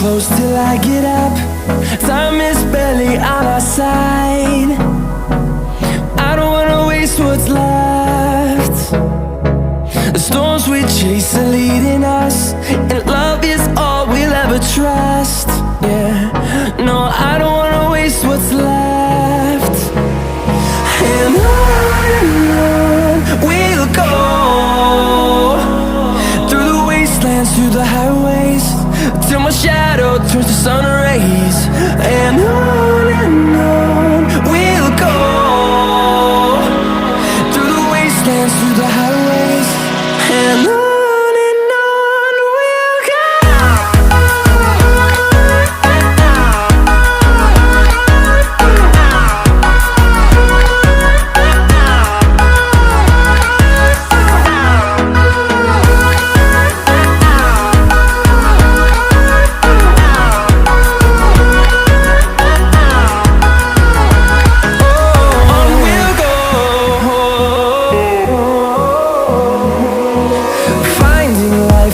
close till I get up. Time is barely on our side. I don't wanna waste what's left. The storms we chase are leading us, and love is all we'll ever trust. Yeah, no, I don't wanna waste what's left. And on we'll go, through the wastelands, through the highways, till my shadow turns to sun rays. And on we'll go, through the wastelands, through the highways, and on we'll go.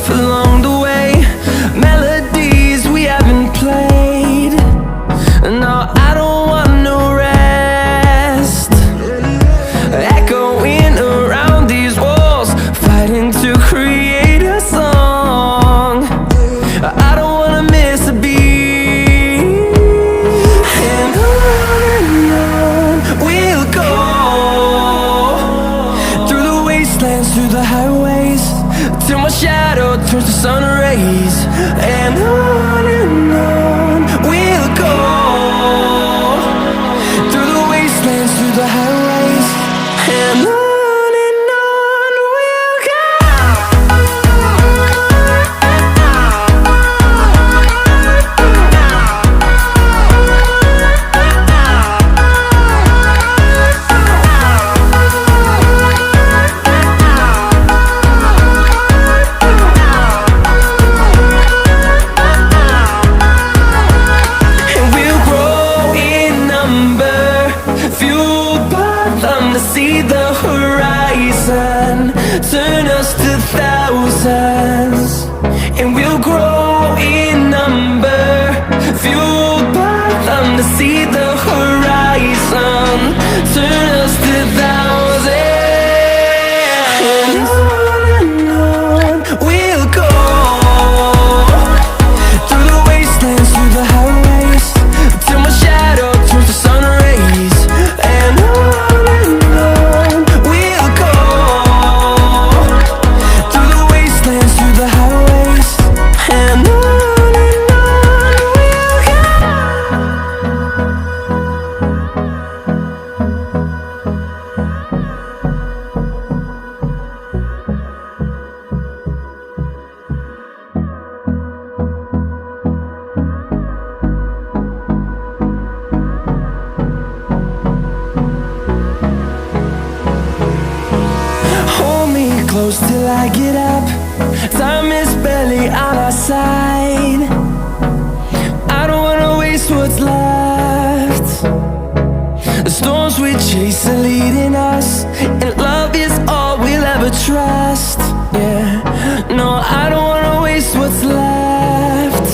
Along the way, melodies we haven't played. No, I don't want no rest. Echoing around these walls, fighting to create a song. I don't wanna miss a beat. And on we'll go, through the wastelands, through the highways, till my shadow turns to sun rays. And on we'll go, through the wastelands, through the highways, and on we'll go. See the horizon, turn us to thousands, and we'll grow in number, fueled by them. To see the horizon, turn us to thousands, and on we'll go, through the wastelands, through the highways, till my shadow turns to sun rays. And close till I get up. Time is barely on our side. I don't wanna waste what's left. The storms we chase are leading us, and love is all we'll ever trust. Yeah, no, I don't wanna waste what's left.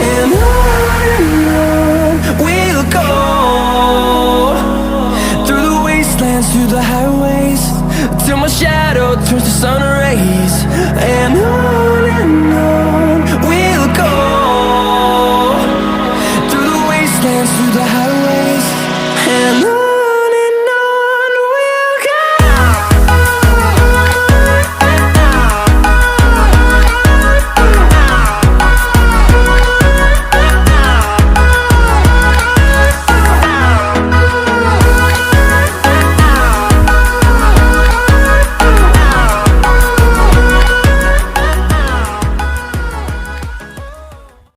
And on we'll go, through the wastelands, through the highways, till my shadow turns to sun